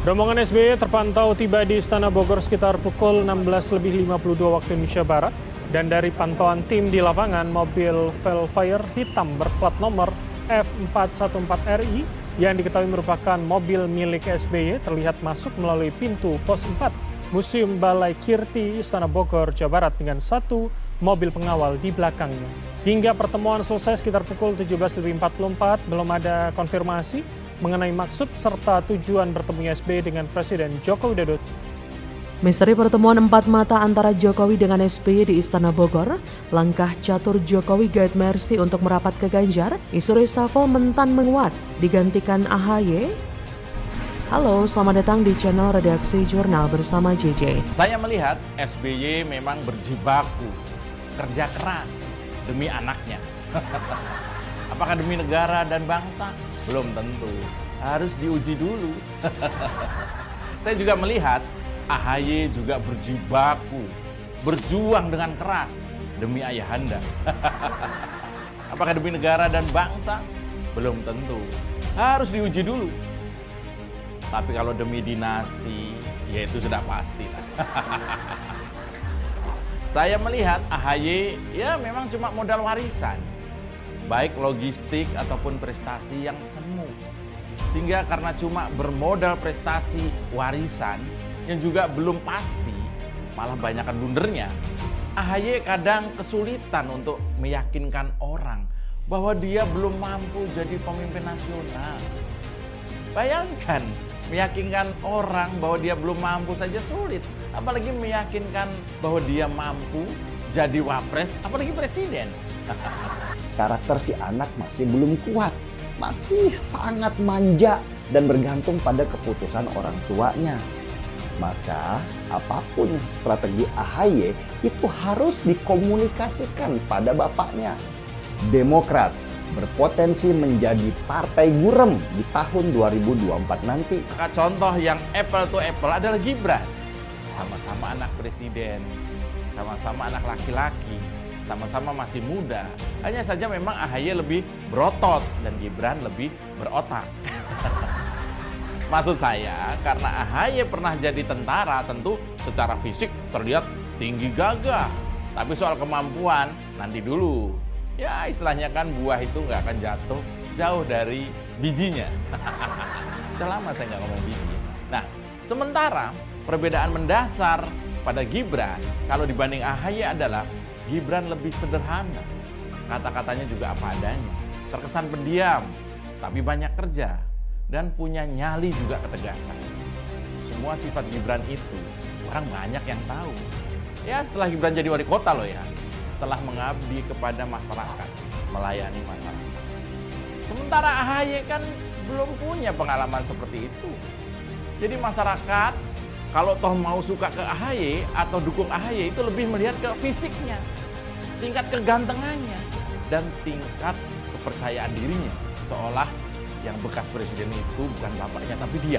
Rombongan SBY terpantau tiba di Istana Bogor sekitar pukul 16.52 waktu Indonesia Barat. Dan dari pantauan tim di lapangan, mobil Velfire hitam berplat nomor F414RI yang diketahui merupakan mobil milik SBY terlihat masuk melalui pintu pos 4 Museum Balai Kirti Istana Bogor, Jawa Barat dengan satu mobil pengawal di belakangnya. Hingga pertemuan selesai sekitar pukul 17.44 belum ada konfirmasi mengenai maksud serta tujuan bertemunya SBY dengan Presiden Joko Widodo. Misteri pertemuan empat mata antara Jokowi dengan SBY di Istana Bogor, langkah catur Jokowi guide Mercy untuk merapat ke Ganjar, isu reshuffle mentan menguat, digantikan AHY. Halo, selamat datang di channel Redaksi Jurnal bersama JJ. Saya melihat SBY memang berjibaku, kerja keras demi anaknya. Apakah demi negara dan bangsa? Belum tentu, harus diuji dulu. Saya juga melihat AHY juga berjibaku, berjuang dengan keras demi ayahanda. Apakah demi negara dan bangsa? Belum tentu, harus diuji dulu. Tapi kalau demi dinasti, ya itu sudah pasti. Saya melihat AHY ya memang cuma modal warisan, baik logistik ataupun prestasi yang semu. Sehingga karena cuma bermodal prestasi warisan yang juga belum pasti, malah banyakkan blundernya, AHY kadang kesulitan untuk meyakinkan orang bahwa dia belum mampu jadi pemimpin nasional. Bayangkan, meyakinkan orang bahwa dia belum mampu saja sulit, apalagi meyakinkan bahwa dia mampu jadi wapres, apalagi presiden. Karakter si anak masih belum kuat, masih sangat manja dan bergantung pada keputusan orang tuanya. Maka apapun strategi AHY itu harus dikomunikasikan pada bapaknya. Demokrat berpotensi menjadi partai gurem di tahun 2024 nanti. Contoh yang apple to apple adalah Gibran. Sama-sama anak presiden, sama-sama anak laki-laki, sama-sama masih muda. Hanya saja memang AHY lebih berotot dan Gibran lebih berotak. Maksud saya, karena AHY pernah jadi tentara, tentu secara fisik terlihat tinggi gagah. Tapi soal kemampuan, nanti dulu. Ya istilahnya kan buah itu nggak akan jatuh jauh dari bijinya. Sudah lama saya nggak ngomong biji. Nah, sementara perbedaan mendasar pada Gibran, kalau dibanding AHY adalah Gibran lebih sederhana. Kata-katanya juga apa adanya. Terkesan pendiam, tapi banyak kerja. Dan punya nyali juga ketegasan. Semua sifat Gibran itu orang banyak yang tahu. Ya setelah Gibran jadi wali kota loh ya, setelah mengabdi kepada masyarakat, melayani masyarakat. Sementara AHY kan belum punya pengalaman seperti itu. Jadi masyarakat kalau toh mau suka ke AHY atau dukung AHY itu lebih melihat ke fisiknya, tingkat kegantengannya, dan tingkat kepercayaan dirinya. Seolah yang bekas presiden itu bukan bapaknya tapi dia.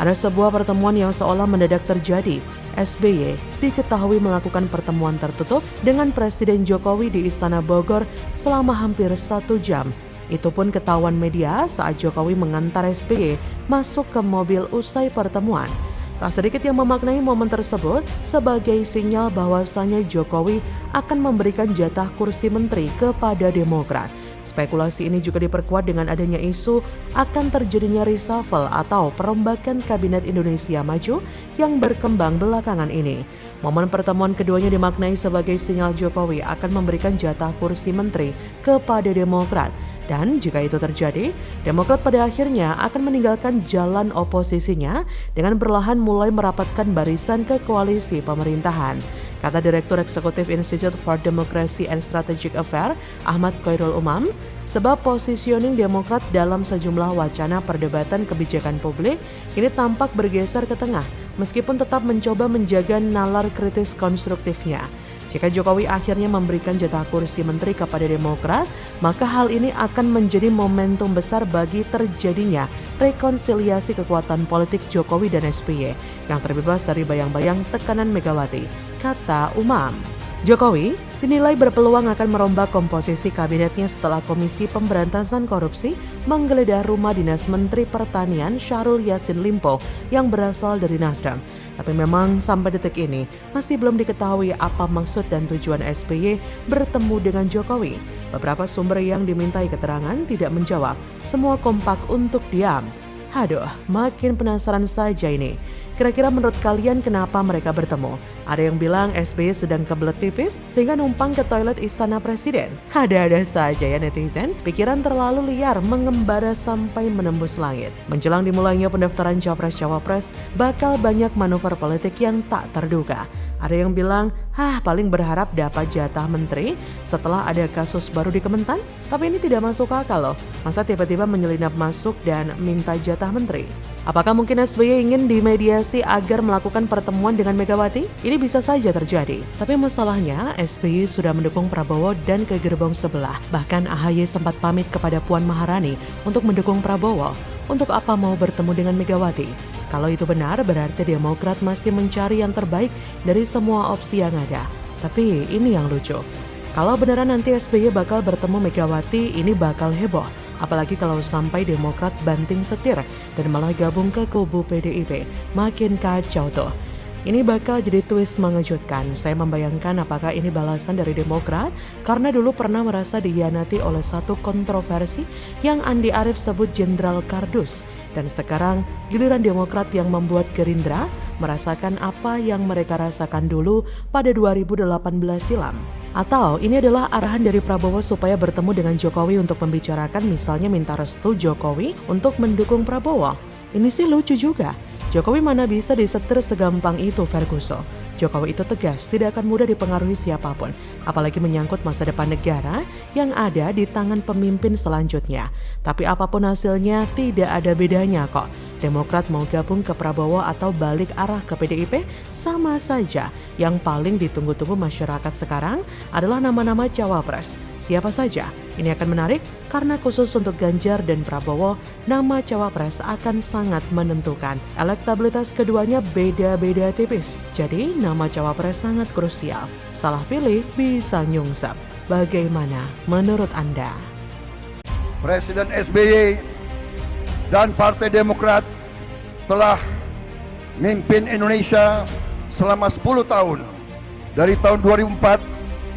Ada sebuah pertemuan yang seolah mendadak terjadi. SBY diketahui melakukan pertemuan tertutup dengan Presiden Jokowi di Istana Bogor selama hampir 1 jam. Itu pun ketahuan media saat Jokowi mengantar SBY masuk ke mobil usai pertemuan. Tak sedikit yang memaknai momen tersebut sebagai sinyal bahwasannya Jokowi akan memberikan jatah kursi menteri kepada Demokrat. Spekulasi ini juga diperkuat dengan adanya isu akan terjadinya reshuffle atau perombakan Kabinet Indonesia Maju yang berkembang belakangan ini. Momen pertemuan keduanya dimaknai sebagai sinyal Jokowi akan memberikan jatah kursi menteri kepada Demokrat. Dan jika itu terjadi, Demokrat pada akhirnya akan meninggalkan jalan oposisinya dengan perlahan mulai merapatkan barisan ke koalisi pemerintahan. Kata Direktur Eksekutif Institute for Democracy and Strategic Affairs, Ahmad Khairul Umam, sebab positioning Demokrat dalam sejumlah wacana perdebatan kebijakan publik ini tampak bergeser ke tengah, meskipun tetap mencoba menjaga nalar kritis konstruktifnya. Jika Jokowi akhirnya memberikan jatah kursi menteri kepada Demokrat, maka hal ini akan menjadi momentum besar bagi terjadinya rekonsiliasi kekuatan politik Jokowi dan SBY yang terbebas dari bayang-bayang tekanan Megawati, kata Umam. Jokowi dinilai berpeluang akan merombak komposisi kabinetnya setelah Komisi Pemberantasan Korupsi menggeledah rumah dinas Menteri Pertanian Syahrul Yassin Limpo yang berasal dari Nasdem. Tapi memang sampai detik ini masih belum diketahui apa maksud dan tujuan SBY bertemu dengan Jokowi. Beberapa sumber yang dimintai keterangan tidak menjawab, semua kompak untuk diam. Aduh, makin penasaran saja ini. Kira-kira menurut kalian kenapa mereka bertemu? Ada yang bilang SBY sedang kebelet pipis sehingga numpang ke toilet istana presiden. Ada-ada saja ya netizen, pikiran terlalu liar mengembara sampai menembus langit. Menjelang dimulainya pendaftaran Capres-Cawapres, bakal banyak manuver politik yang tak terduga. Ada yang bilang, paling berharap dapat jatah menteri setelah ada kasus baru di Kementan. Tapi ini tidak masuk akal loh. Masa tiba-tiba menyelinap masuk dan minta jatah menteri? Apakah mungkin SBY ingin dimediasi agar melakukan pertemuan dengan Megawati? Ini bisa saja terjadi. Tapi masalahnya SBY sudah mendukung Prabowo dan ke gerbong sebelah. Bahkan AHY sempat pamit kepada Puan Maharani untuk mendukung Prabowo. Untuk apa mau bertemu dengan Megawati? Kalau itu benar, berarti Demokrat masih mencari yang terbaik dari semua opsi yang ada. Tapi ini yang lucu. Kalau beneran nanti SBY bakal bertemu Megawati, ini bakal heboh. Apalagi kalau sampai Demokrat banting setir dan malah gabung ke kubu PDIP. Makin kacau tuh. Ini bakal jadi twist mengejutkan. Saya membayangkan apakah ini balasan dari Demokrat karena dulu pernah merasa dihianati oleh satu kontroversi yang Andi Arief sebut Jenderal Kardus. Dan sekarang giliran Demokrat yang membuat Gerindra merasakan apa yang mereka rasakan dulu pada 2018 silam. Atau ini adalah arahan dari Prabowo supaya bertemu dengan Jokowi untuk membicarakan misalnya minta restu Jokowi untuk mendukung Prabowo. Ini sih lucu juga. Jokowi mana bisa disetir segampang itu, Ferguson. Jokowi itu tegas, tidak akan mudah dipengaruhi siapapun. Apalagi menyangkut masa depan negara yang ada di tangan pemimpin selanjutnya. Tapi apapun hasilnya tidak ada bedanya kok. Demokrat mau gabung ke Prabowo atau balik arah ke PDIP sama saja. Yang paling ditunggu-tunggu masyarakat sekarang adalah nama-nama cawapres. Siapa saja? Ini akan menarik karena khusus untuk Ganjar dan Prabowo, nama cawapres akan sangat menentukan. Elektabilitas keduanya beda-beda tipis. Jadi nama cawapres sangat krusial. Salah pilih bisa nyungsep. Bagaimana menurut Anda? Presiden SBY dan Partai Demokrat telah mimpin Indonesia selama 10 tahun. Dari tahun 2004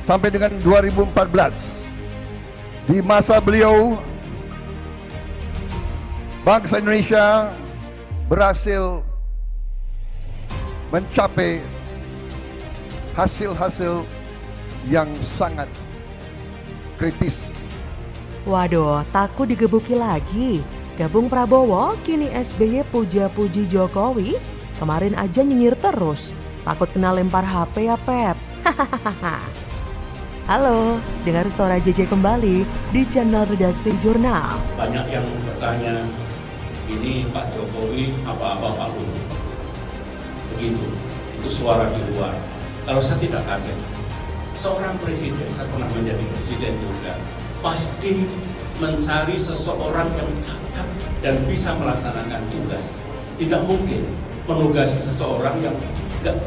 sampai dengan 2014. Di masa beliau, bangsa Indonesia berhasil mencapai hasil-hasil yang sangat kritis. Waduh, takut digebuki lagi. Gabung Prabowo, kini SBY puja-puji Jokowi. Kemarin aja nyinyir terus. Takut kena lempar HP ya, Pep? Hahaha. Halo, dengar suara JJ kembali di channel Redaksi Jurnal. Banyak yang bertanya, ini Pak Jokowi apa-apa Pak Luhut. Begitu, itu suara di luar. Kalau saya tidak kaget, seorang presiden, saya pernah menjadi presiden juga, pasti mencari seseorang yang cakap dan bisa melaksanakan tugas. Tidak mungkin menugasi seseorang yang gak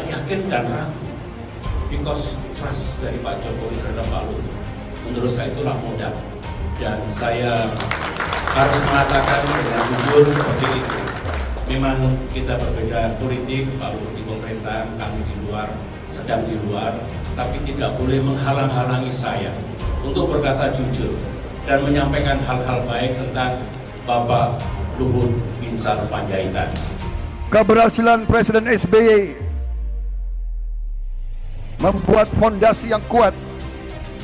yakin dan ragu. Because trust dari Pak Jokowi terhadap Pak Luhut, menurut saya itulah modal. Dan saya harus mengatakan dengan jujur seperti itu. Memang kita berbeda politik, Pak Luhut di pemerintahan, kami di luar, sedang di luar, tapi tidak boleh menghalang-halangi saya untuk berkata jujur dan menyampaikan hal-hal baik tentang Bapak Luhut Binsar Panjaitan. Keberhasilan Presiden SBY membuat fondasi yang kuat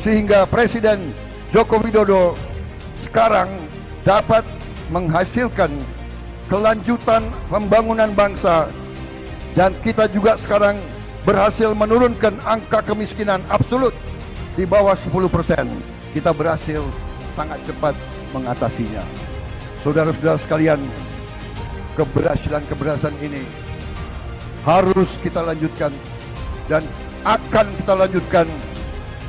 sehingga Presiden Joko Widodo sekarang dapat menghasilkan kelanjutan pembangunan bangsa, dan kita juga sekarang berhasil menurunkan angka kemiskinan absolut di bawah 10%. Kita berhasil sangat cepat mengatasinya. Saudara-saudara sekalian, keberhasilan ini harus kita lanjutkan dan akan kita lanjutkan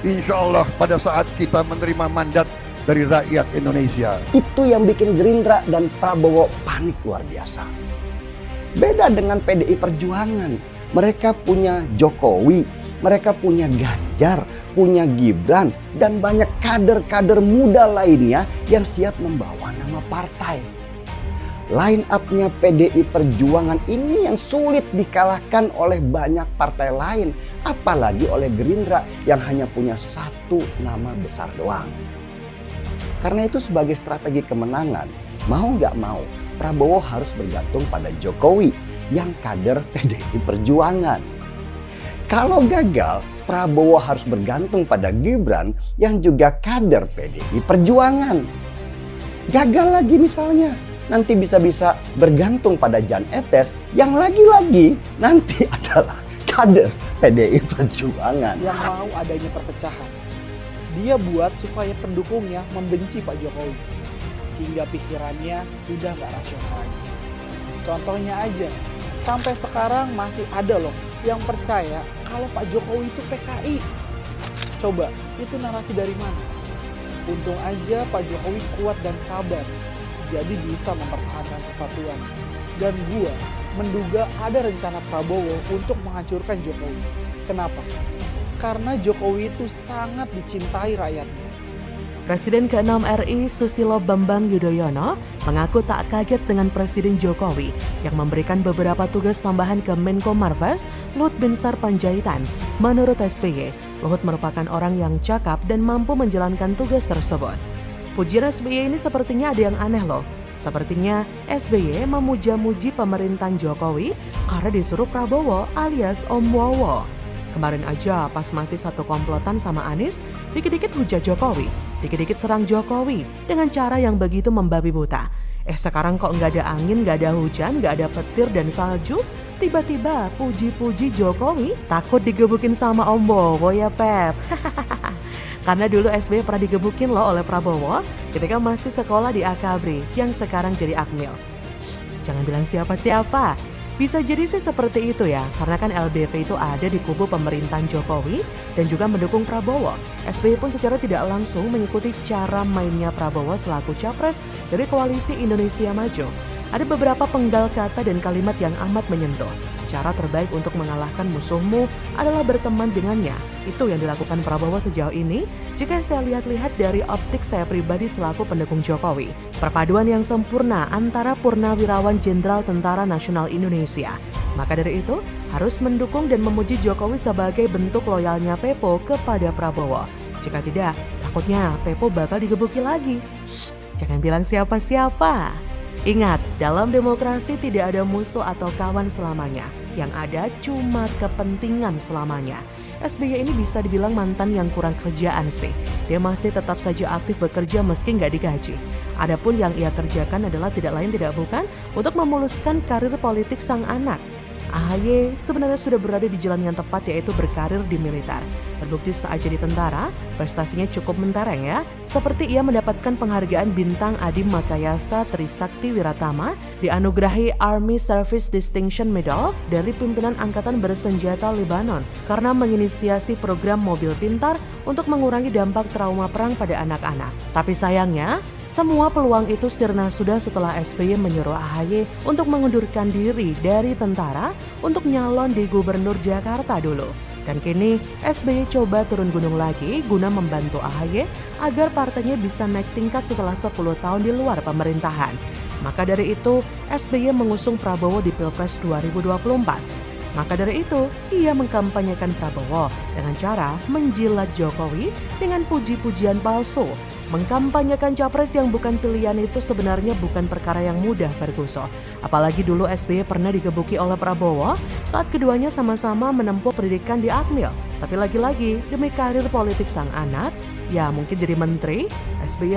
insya Allah pada saat kita menerima mandat dari rakyat Indonesia. Itu yang bikin Gerindra dan Prabowo panik luar biasa. Beda dengan PDI Perjuangan. Mereka punya Jokowi, Mereka punya Ganjar, punya Gibran, dan banyak kader-kader muda lainnya yang siap membawa nama partai. Line up-nya PDI Perjuangan ini yang sulit dikalahkan oleh banyak partai lain, apalagi oleh Gerindra yang hanya punya satu nama besar doang. Karena itu sebagai strategi kemenangan, mau nggak mau Prabowo harus bergantung pada Jokowi yang kader PDI Perjuangan. Kalau gagal, Prabowo harus bergantung pada Gibran yang juga kader PDI Perjuangan. Gagal lagi misalnya, nanti bisa-bisa bergantung pada Jan Etes yang lagi-lagi nanti adalah kader PDI Perjuangan. Yang mau adanya perpecahan. Dia buat supaya pendukungnya membenci Pak Jokowi. Hingga pikirannya sudah nggak rasional lagi. Contohnya aja, sampai sekarang masih ada loh yang percaya kalau Pak Jokowi itu PKI. Coba, itu narasi dari mana? Untung aja Pak Jokowi kuat dan sabar. Jadi bisa mempertahankan persatuan. Dan gua menduga ada rencana Prabowo untuk menghancurkan Jokowi. Kenapa? Karena Jokowi itu sangat dicintai rakyatnya. Presiden ke-6 RI Susilo Bambang Yudhoyono mengaku tak kaget dengan Presiden Jokowi yang memberikan beberapa tugas tambahan ke Menko Marves Luhut Binsar Panjaitan. Menurut SBY, Luhut merupakan orang yang cakap dan mampu menjalankan tugas tersebut. Pujian SBY ini sepertinya ada yang aneh loh. Sepertinya SBY memuja-muji pemerintahan Jokowi karena disuruh Prabowo alias Om Wowo. Kemarin aja pas masih satu komplotan sama Anies, dikit-dikit hujat Jokowi, dikit-dikit serang Jokowi dengan cara yang begitu membabi buta. Sekarang kok nggak ada angin, nggak ada hujan, nggak ada petir dan salju, tiba-tiba puji-puji Jokowi, takut digebukin sama Om Wowo ya Pep. Karena dulu SBY pernah digebukin loh oleh Prabowo ketika masih sekolah di Akabri yang sekarang jadi Akmil. Shh, jangan bilang siapa-siapa. Bisa jadi sih seperti itu ya, karena kan LBP itu ada di kubu pemerintahan Jokowi dan juga mendukung Prabowo. SBY pun secara tidak langsung mengikuti cara mainnya Prabowo selaku capres dari Koalisi Indonesia Maju. Ada beberapa penggal kata dan kalimat yang amat menyentuh. Cara terbaik untuk mengalahkan musuhmu adalah berteman dengannya. Itu yang dilakukan Prabowo sejauh ini jika saya lihat-lihat dari optik saya pribadi selaku pendukung Jokowi. Perpaduan yang sempurna antara Purnawirawan Jenderal Tentara Nasional Indonesia. Maka dari itu harus mendukung dan memuji Jokowi sebagai bentuk loyalnya Pepo kepada Prabowo. Jika tidak, takutnya Pepo bakal digebuki lagi. Shh, jangan bilang siapa-siapa. Ingat, dalam demokrasi tidak ada musuh atau kawan selamanya. Yang ada cuma kepentingan selamanya. SBY ini bisa dibilang mantan yang kurang kerjaan sih. Dia masih tetap saja aktif bekerja meski nggak digaji. Adapun yang ia kerjakan adalah tidak lain tidak bukan untuk memuluskan karir politik sang anak. AHY sebenarnya sudah berada di jalan yang tepat, yaitu berkarir di militer. Terbukti saat jadi tentara, prestasinya cukup mentereng ya. Seperti ia mendapatkan penghargaan Bintang Adi Makayasa Trisakti Wiratama, dianugerahi Army Service Distinction Medal dari pimpinan Angkatan Bersenjata Lebanon karena menginisiasi program mobil pintar untuk mengurangi dampak trauma perang pada anak-anak. Tapi sayangnya, semua peluang itu sirna sudah setelah SBY menyuruh AHY untuk mengundurkan diri dari tentara untuk nyalon di Gubernur Jakarta dulu. Dan kini SBY coba turun gunung lagi guna membantu AHY agar partainya bisa naik tingkat setelah 10 tahun di luar pemerintahan. Maka dari itu SBY mengusung Prabowo di Pilpres 2024. Maka dari itu, ia mengkampanyekan Prabowo dengan cara menjilat Jokowi dengan puji-pujian palsu. Mengkampanyekan capres yang bukan pilihan itu sebenarnya bukan perkara yang mudah, Ferguson. Apalagi dulu SBY pernah digebuki oleh Prabowo saat keduanya sama-sama menempuh pendidikan di Akmil. Tapi lagi-lagi demi karir politik sang anak, ya mungkin jadi menteri, SBY